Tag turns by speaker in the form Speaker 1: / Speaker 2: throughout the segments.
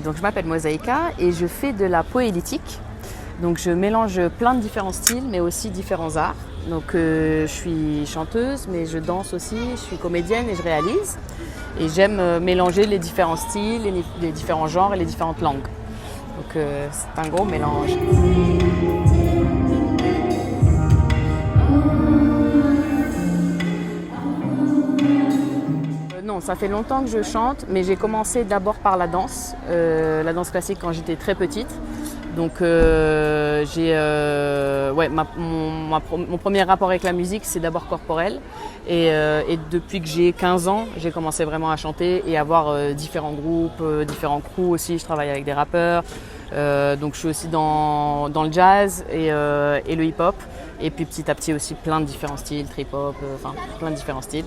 Speaker 1: Donc je m'appelle Mosaïka et je fais de la poétique. Donc je mélange plein de différents styles mais aussi différents arts. Donc je suis chanteuse mais je danse aussi, je suis comédienne et je réalise. Et j'aime mélanger les différents styles, les différents genres et les différentes langues. Donc c'est un gros mélange. Non, ça fait longtemps que je chante, mais j'ai commencé d'abord par la danse classique quand j'étais très petite. Donc mon premier rapport avec la musique, c'est d'abord corporel. Et depuis que j'ai 15 ans, j'ai commencé vraiment à chanter et à avoir différents groupes, différents crews aussi. Je travaille avec des rappeurs. Donc je suis aussi dans le jazz et le hip-hop. Et puis petit à petit aussi plein de différents styles, trip-hop, plein de différents styles.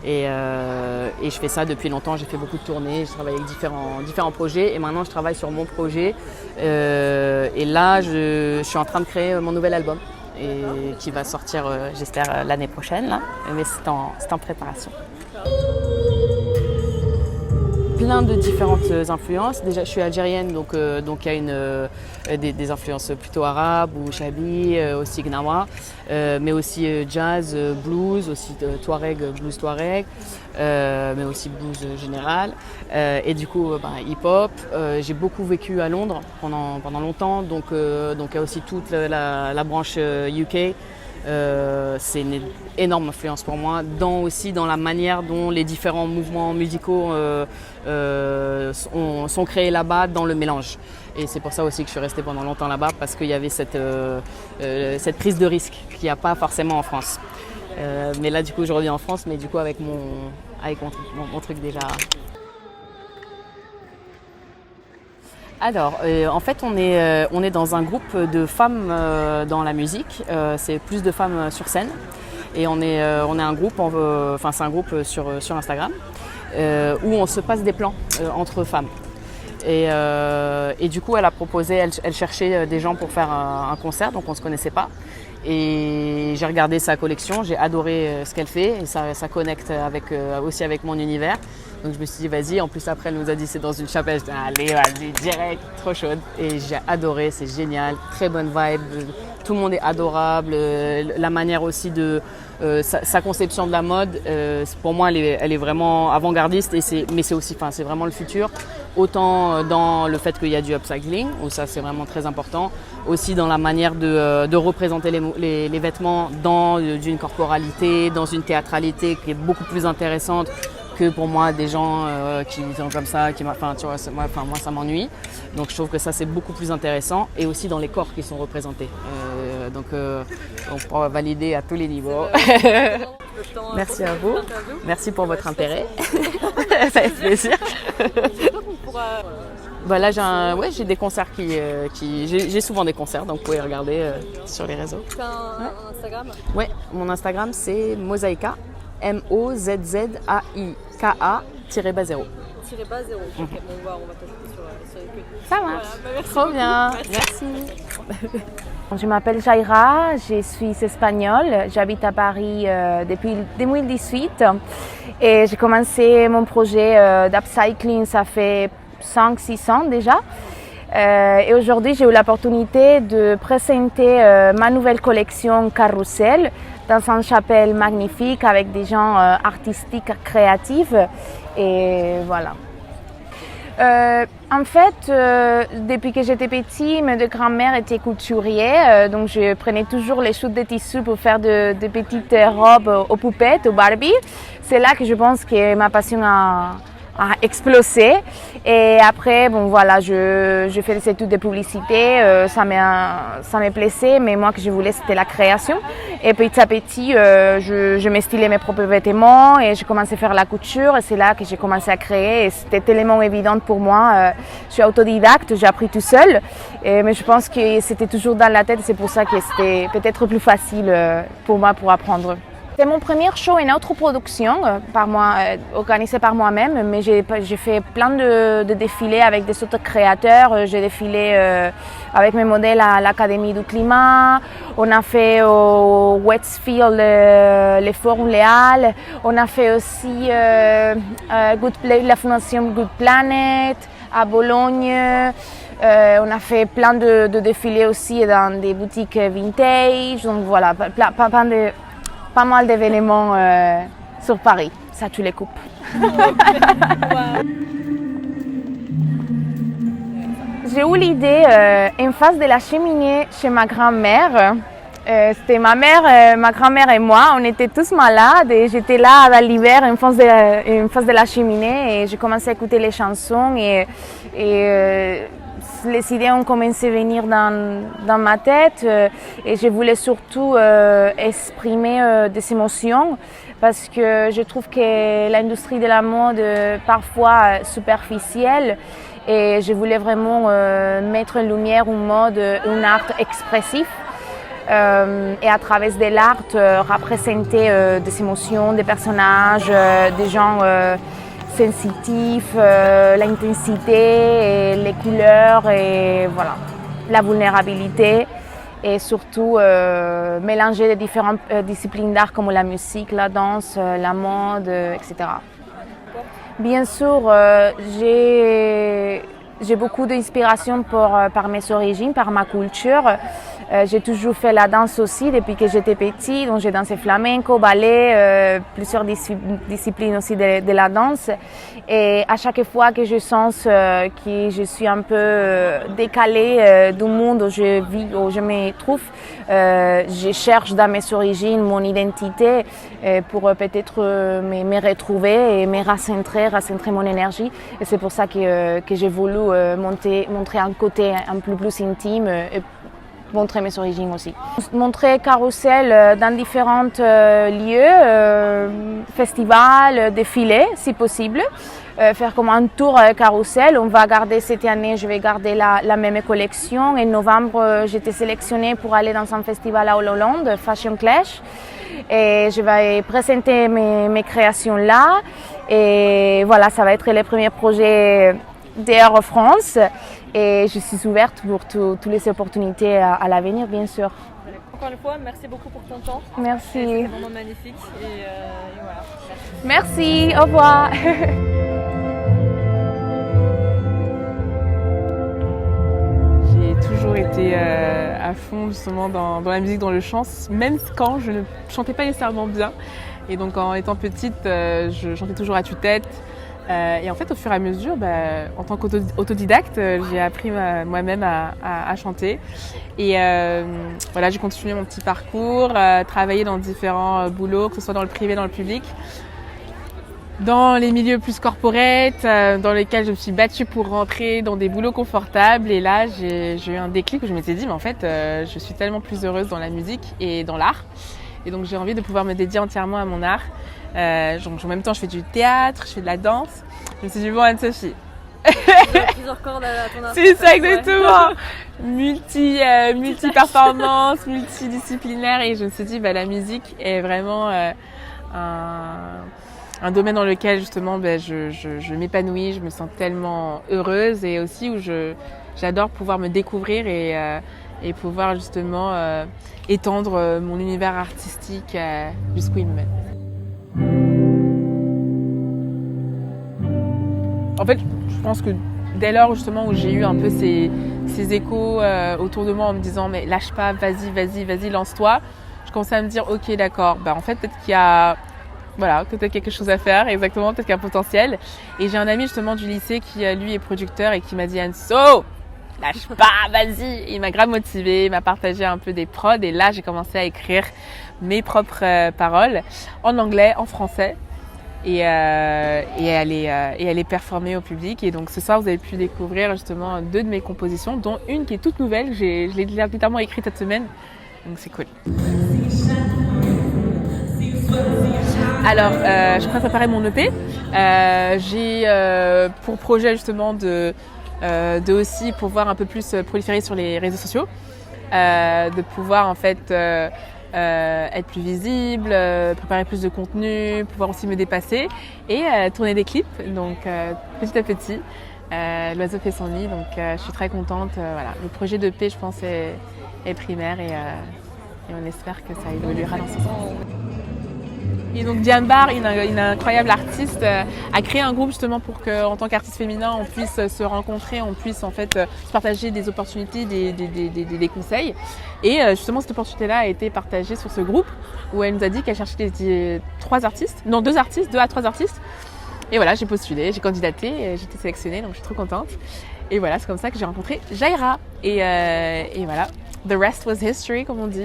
Speaker 1: Et je fais ça depuis longtemps, j'ai fait beaucoup de tournées, je travaille avec différents projets et maintenant je travaille sur mon projet. Et là, je suis en train de créer mon nouvel album et qui va sortir, j'espère, l'année prochaine, là. Mais c'est en préparation. Plein de différentes influences. Déjà, je suis algérienne, donc il y a des influences plutôt arabes ou chabi, aussi gnawa, mais aussi jazz, blues, aussi blues touareg, mais aussi blues général. Et du coup, hip-hop. J'ai beaucoup vécu à Londres pendant longtemps, donc il y a aussi toute la branche UK. C'est une énorme influence pour moi, aussi dans la manière dont les différents mouvements musicaux sont créés là-bas dans le mélange. Et c'est pour ça aussi que je suis restée pendant longtemps là-bas, parce qu'il y avait cette prise de risque qu'il n'y a pas forcément en France. Mais là, du coup, je reviens en France, mais du coup avec mon truc déjà. En fait, on est dans un groupe de femmes dans la musique. C'est plus de femmes sur scène. Et on est un groupe, c'est un groupe sur Instagram, où on se passe des plans entre femmes. Et du coup, elle a proposé, elle cherchait des gens pour faire un concert, donc on ne se connaissait pas. Et j'ai regardé sa collection, j'ai adoré ce qu'elle fait et ça connecte aussi avec mon univers. Donc je me suis dit vas-y, en plus après elle nous a dit c'est dans une chapelle, je dis allez vas-y direct, trop chaude. Et j'ai adoré, c'est génial, très bonne vibe, tout le monde est adorable, la manière aussi de sa conception de la mode, pour moi elle est vraiment avant-gardiste mais c'est aussi, c'est vraiment le futur. Autant dans le fait qu'il y a du upcycling, où ça c'est vraiment très important, aussi dans la manière de représenter les vêtements dans une corporalité, dans une théâtralité qui est beaucoup plus intéressante que pour moi des gens qui sont comme ça, moi ça m'ennuie. Donc je trouve que ça c'est beaucoup plus intéressant et aussi dans les corps qui sont représentés. Donc on pourra valider à tous les niveaux. Merci à vous, merci pour votre intérêt, ça fait plaisir. Là j'ai des concerts j'ai souvent des concerts, donc vous pouvez regarder sur les réseaux.
Speaker 2: Tu as un Instagram?
Speaker 1: Ouais, mon Instagram c'est Mosaïka, MOZZAIKA-0.
Speaker 2: Ok, on va t'ajouter sur les queues.
Speaker 1: Ça marche.
Speaker 2: Voilà, merci
Speaker 1: Trop
Speaker 2: beaucoup.
Speaker 1: bien. Merci.
Speaker 3: Je m'appelle Jaira, je suis espagnole, j'habite à Paris depuis 2018 et j'ai commencé mon projet d'upcycling, ça fait 5-6 ans déjà. Et aujourd'hui, j'ai eu l'opportunité de présenter ma nouvelle collection Carousel dans une chapelle magnifique avec des gens artistiques, créatifs. Et voilà. En fait, depuis que j'étais petite, mes deux grands-mères étaient couturières, donc je prenais toujours les chutes de tissu pour faire de petites robes aux poupettes, aux Barbie. C'est là que je pense que ma passion a explosé. Et après, je fais des études de publicité, ça me plaisait, mais moi, que je voulais, c'était la création. Et petit à petit, je me stylais mes propres vêtements et j'ai commencé à faire la couture. Et c'est là que j'ai commencé à créer. Et c'était tellement évident pour moi. Je suis autodidacte, j'ai appris tout seul. Mais je pense que c'était toujours dans la tête. C'est pour ça que c'était peut-être plus facile pour moi pour apprendre. C'est mon premier show et autre production organisée par moi-même, mais j'ai fait plein de défilés avec des autres créateurs. J'ai défilé avec mes modèles à l'Académie du Climat. On a fait au Westfield les Forums Léal. On a fait aussi la fondation Good Planet. à Bologne. On a fait plein de défilés aussi dans des boutiques vintage. Donc voilà, pas mal d'événements sur Paris. Ça, tu les coupes. J'ai eu l'idée en face de la cheminée chez ma grand-mère. C'était ma mère, ma grand-mère et moi, on était tous malades et j'étais là dans l'hiver en face de la cheminée et j'ai commencé à écouter les chansons et les idées ont commencé à venir dans ma tête et je voulais surtout exprimer des émotions parce que je trouve que l'industrie de la mode est parfois superficielle et je voulais vraiment mettre en lumière une mode, un art expressif. Et à travers de l'art représenter des émotions, des personnages, des gens sensitifs, l'intensité, les couleurs et voilà, la vulnérabilité et surtout mélanger les différentes disciplines d'art comme la musique, la danse, la mode, etc. Bien sûr, j'ai beaucoup d'inspiration par mes origines, par ma culture. J'ai toujours fait la danse aussi depuis que j'étais petite, donc j'ai dansé flamenco, ballet, plusieurs disciplines aussi de la danse. Et à chaque fois que je sens que je suis un peu décalée du monde où je vis, où je me trouve, je cherche dans mes origines mon identité pour peut-être me retrouver et me recentrer mon énergie. Et c'est pour ça que j'ai voulu montrer un côté un peu plus intime et montrer mes origines aussi. Montrer Carrousel dans différents lieux, festivals, défilés si possible. Faire comme un tour Carrousel. On va garder cette année, je vais garder la même collection. En novembre, j'étais sélectionnée pour aller dans un festival à Hollande, Fashion Clash. Et je vais présenter mes créations là. Et voilà, ça va être le premier projet d'Air France. Et je suis ouverte pour toutes les opportunités à l'avenir, bien sûr.
Speaker 2: Encore une fois, merci beaucoup pour ton temps.
Speaker 3: Merci.
Speaker 2: C'était vraiment magnifique. Et voilà.
Speaker 3: Merci, au revoir.
Speaker 4: J'ai toujours été à fond justement dans la musique, dans le chant, même quand je ne chantais pas nécessairement bien. Et donc en étant petite, je chantais toujours à tue-tête. Et en fait, au fur et à mesure, en tant qu'autodidacte, j'ai appris moi-même à chanter. Et voilà, j'ai continué mon petit parcours, travaillé dans différents boulots, que ce soit dans le privé, dans le public, dans les milieux plus corporate, dans lesquels je me suis battue pour rentrer dans des boulots confortables. Et là, j'ai eu un déclic où je m'étais dit, mais en fait, je suis tellement plus heureuse dans la musique et dans l'art. Et donc, j'ai envie de pouvoir me dédier entièrement à mon art. En même temps, je fais du théâtre, je fais de la danse. Je me suis dit, bon, Anne-Sophie.
Speaker 2: Plusieurs cordes à ton arc.
Speaker 4: C'est ça, exactement. Multi-performance, multidisciplinaire. Et je me suis dit, la musique est vraiment un domaine dans lequel, justement, je m'épanouis, je me sens tellement heureuse et aussi où j'adore pouvoir me découvrir et pouvoir, justement, étendre mon univers artistique jusqu'où il me mène. En fait, je pense que dès lors justement où j'ai eu un peu ces échos autour de moi en me disant mais lâche pas, vas-y, lance-toi, je commençais à me dire ok d'accord, en fait peut-être qu'il y a peut-être quelque chose à faire, exactement, peut-être qu'il y a un potentiel. Et j'ai un ami justement du lycée qui lui est producteur et qui m'a dit Anso, lâche pas, vas-y. Il m'a grave motivée, il m'a partagé un peu des prods et là j'ai commencé à écrire mes propres paroles en anglais, en français. Et elle est performée au public. Et donc ce soir, vous avez pu découvrir justement 2 de mes compositions, dont une qui est toute nouvelle. Je l'ai littéralement écrite cette semaine, donc c'est cool. Alors, je suis en train de préparer mon EP. J'ai pour projet justement de aussi pouvoir un peu plus proliférer sur les réseaux sociaux, de pouvoir en fait être plus visible, préparer plus de contenu, pouvoir aussi me dépasser et tourner des clips. Donc petit à petit, l'oiseau fait son nid. Donc je suis très contente. Voilà, le projet d'EP, je pense, est primaire et on espère que ça évoluera dans ce sens. Et donc Diane Barr, une incroyable artiste, a créé un groupe justement pour qu'en tant qu'artiste féminin, on puisse se rencontrer, on puisse en fait se partager des opportunités, des conseils. Et justement cette opportunité-là a été partagée sur ce groupe où elle nous a dit qu'elle cherchait deux à trois artistes. Et voilà, j'ai postulé, j'ai candidaté, j'ai été sélectionnée, donc je suis trop contente. Et voilà, c'est comme ça que j'ai rencontré Jaira. Et voilà, the rest was history, comme on dit.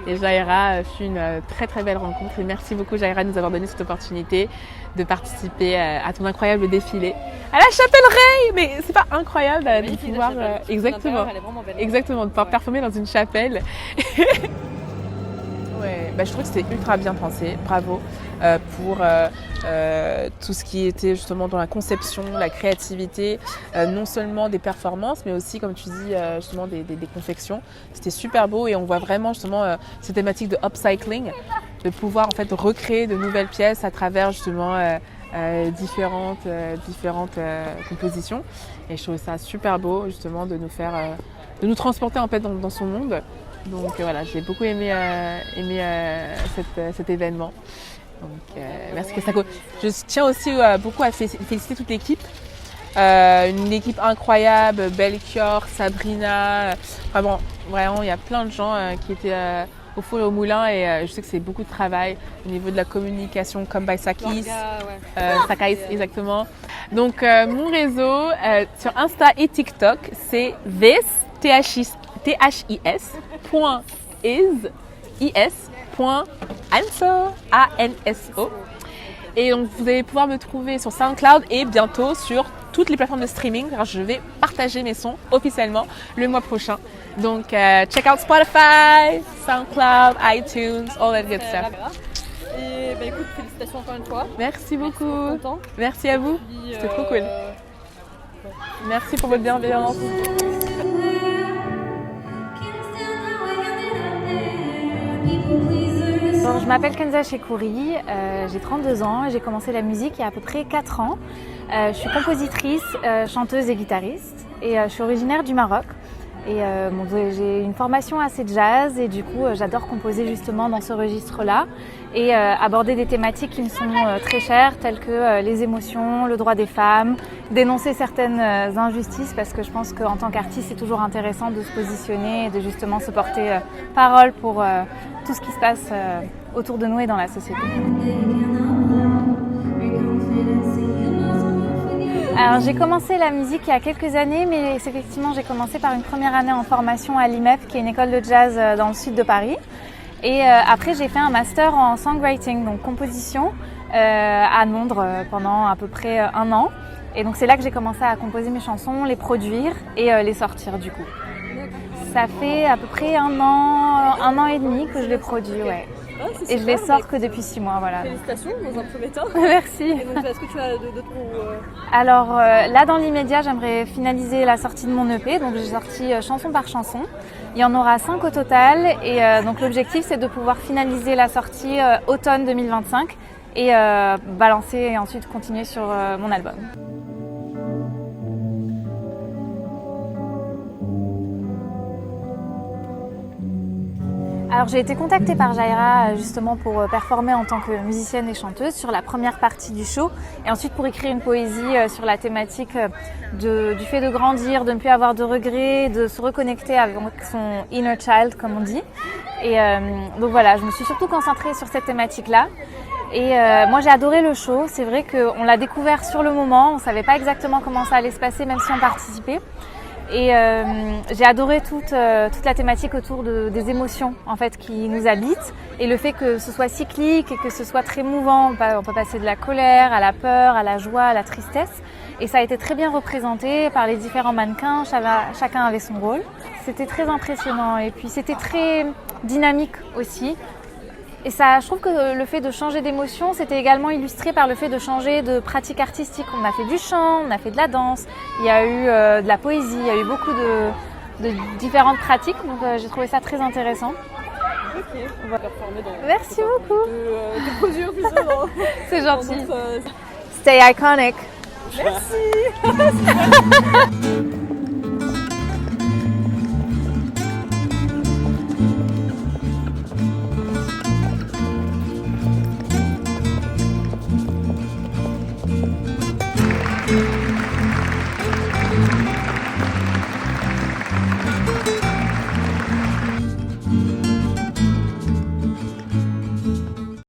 Speaker 4: Et Jaira fut une très très belle rencontre. Et merci beaucoup Jaira de nous avoir donné cette opportunité de participer à ton incroyable défilé à la Chapelle-Ray. Mais c'est pas incroyable de pouvoir exactement, de pouvoir performer dans une chapelle. Ouais, je trouve que c'était ultra bien pensé, bravo pour tout ce qui était justement dans la conception, la créativité, non seulement des performances, mais aussi, comme tu dis, justement des confections. C'était super beau et on voit vraiment justement cette thématique de upcycling, de pouvoir en fait recréer de nouvelles pièces à travers justement différentes compositions. Et je trouve ça super beau justement de nous transporter en fait dans son monde. Donc voilà, j'ai beaucoup aimé cet événement. Donc merci Kessako. Je tiens aussi beaucoup à féliciter toute l'équipe. Une équipe incroyable, Belchior, Sabrina. Vraiment, il y a plein de gens qui étaient au four et au moulin et je sais que c'est beaucoup de travail au niveau de la communication, comme by Sakis. Sakis, exactement. Donc mon réseau sur Insta et TikTok, c'est this.is.anso. Et donc vous allez pouvoir me trouver sur SoundCloud et bientôt sur toutes les plateformes de streaming car je vais partager mes sons officiellement le mois prochain. Donc check out Spotify, SoundCloud, iTunes, all that good stuff.
Speaker 2: Et écoute, félicitations encore une fois.
Speaker 4: Merci beaucoup. Merci à vous. C'était trop cool. Merci pour votre bienveillance.
Speaker 5: Bon, je m'appelle Kenza Chekouri, j'ai 32 ans et j'ai commencé la musique il y a à peu près 4 ans. Je suis compositrice, chanteuse et guitariste et je suis originaire du Maroc. Et j'ai une formation assez jazz et du coup j'adore composer justement dans ce registre-là et aborder des thématiques qui me sont très chères telles que les émotions, le droit des femmes, dénoncer certaines injustices parce que je pense qu'en tant qu'artiste c'est toujours intéressant de se positionner et de justement se porter parole pour tout ce qui se passe autour de nous et dans la société. Alors j'ai commencé la musique il y a quelques années, mais effectivement j'ai commencé par une première année en formation à l'IMEP, qui est une école de jazz dans le sud de Paris. Et après j'ai fait un master en songwriting, donc composition, à Londres pendant à peu près 1 an. Et donc c'est là que j'ai commencé à composer mes chansons, les produire et les sortir du coup. Ça fait à peu près 1 an et demi que je les produis, ouais.
Speaker 2: Ah,
Speaker 5: et je les sors que depuis 6 mois, voilà.
Speaker 2: Félicitations dans un premier temps.
Speaker 5: Merci.
Speaker 2: Et donc, est-ce que tu as d'autres
Speaker 5: Alors là, dans l'immédiat, j'aimerais finaliser la sortie de mon EP. Donc j'ai sorti chanson par chanson. Il y en aura 5 au total. Et donc l'objectif, c'est de pouvoir finaliser la sortie automne 2025 et balancer et ensuite continuer sur mon album. Alors j'ai été contactée par Jaira justement pour performer en tant que musicienne et chanteuse sur la première partie du show et ensuite pour écrire une poésie sur la thématique du fait de grandir, de ne plus avoir de regrets, de se reconnecter avec son inner child comme on dit. Et donc voilà, je me suis surtout concentrée sur cette thématique-là. Et moi j'ai adoré le show, c'est vrai qu'on l'a découvert sur le moment, on ne savait pas exactement comment ça allait se passer même si on participait. Et j'ai adoré toute la thématique autour des émotions en fait qui nous habitent et le fait que ce soit cyclique et que ce soit très mouvant. On peut passer de la colère à la peur, à la joie, à la tristesse. Et ça a été très bien représenté par les différents mannequins, chacun avait son rôle. C'était très impressionnant et puis c'était très dynamique aussi. Et ça, je trouve que le fait de changer d'émotion, c'était également illustré par le fait de changer de pratique artistique. On a fait du chant, on a fait de la danse, il y a eu de la poésie, il y a eu beaucoup de différentes pratiques. Donc j'ai trouvé ça très intéressant.
Speaker 2: Ok, on va performer dans...
Speaker 5: Merci beaucoup.
Speaker 2: De produire tout ça.
Speaker 5: C'est gentil.
Speaker 2: Donc,
Speaker 5: Stay iconic.
Speaker 2: Merci.